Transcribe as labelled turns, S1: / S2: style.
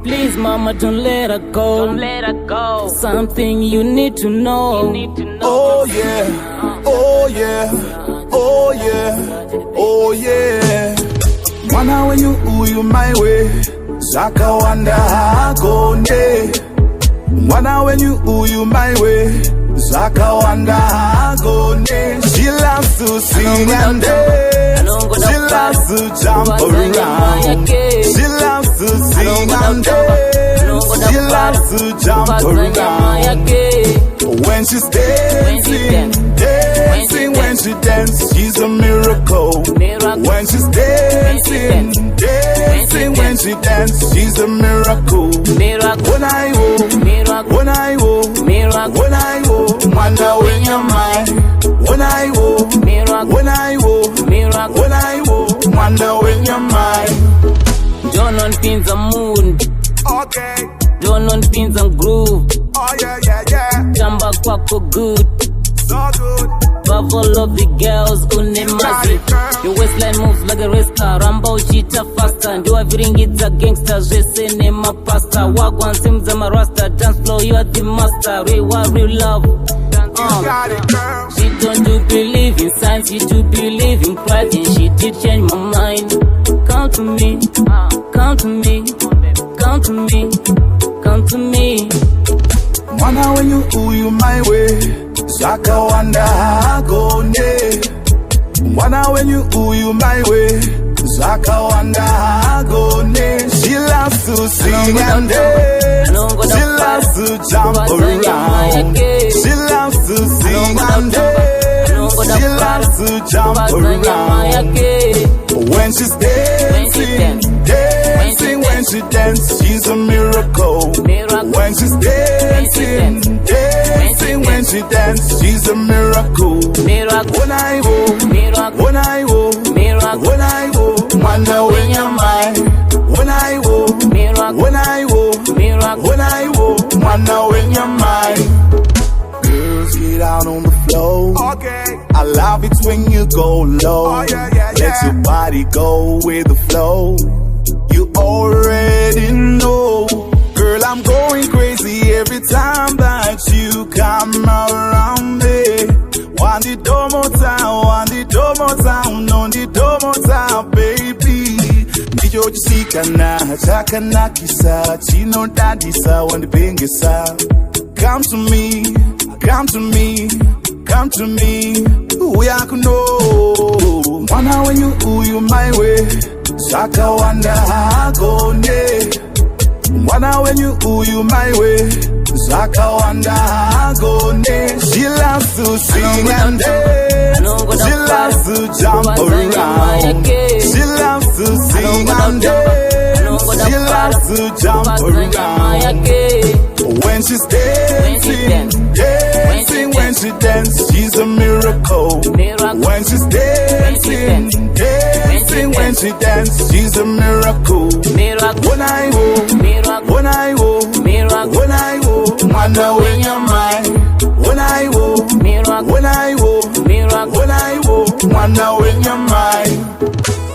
S1: Please, mama, don't let her go. Don't let her go. Something you need to know. You need to know.
S2: Oh yeah, oh yeah, oh yeah, oh yeah. Mwana when you my way, Zaka wanda hakonde. Mwana when you my way, Zaka wanda hakonde. She loves to sing and dance. She loves to jump around. She loves to sing and dance. She loves to jump around. When she's dancing, dancing, when she dances, she's a miracle. When she's dancing, dancing, when she dances, she's a miracle. When I wonder when you're mine. When I wonder when you're mine.
S1: John on pins and mood.
S2: Okay.
S1: John on pins and groove.
S2: Oh yeah, yeah, yeah.
S1: Jamba kwako good.
S2: So good.
S1: Love all of the girls unemazi. Your waistline moves like a race car. Rambo cheetah faster. Do everything it's a gangster. Jesse name a pasta. Wagwan sims I'm a rasta. Dance floor you are the master. Real love.
S2: You got it, girl.
S1: She don't do believe in science. She do believe in pride. And she did change my mind. Come to me. Come to me. Come to me. Come to me.
S2: Mwana when you my way, Zaka wanda hakonde. Mwana when you my way, Zaka wanda hakonde. She loves to sing and dance. She loves to jump around. She loves to sing and dance. She loves to jump around. When she's dancing, dancing, when she dances, she's a miracle. When she's dancing, dancing, when she dances, she's a miracle. When I wonder when you're mine. When I wonder when you're mine. Girls, get down on the floor. Okay. I love it when you go low. Oh, yeah, yeah, yeah. Let your body go with the flow. You already know. Girl, I'm going crazy every time that you come around me. Want the domo town, want the domo town, on the domo town, baby. Ndiyo chisika na chaka na kisa, chino dadisa, want the bingisa. Come to me, come to me, come to me. We are know. Mwana when you my way, Zaka wanda hakonde. Mwana when you my way, Zaka wanda hakonde. She loves to sing and dance. She loves to jump around. She loves to sing and dance. She loves to jump around. When she's dancing, dancing, when she dances, she's a miracle. When she's dancing, dancing, when she dances, she's a miracle. When I wonder when you're mine. When I wonder when you're mine.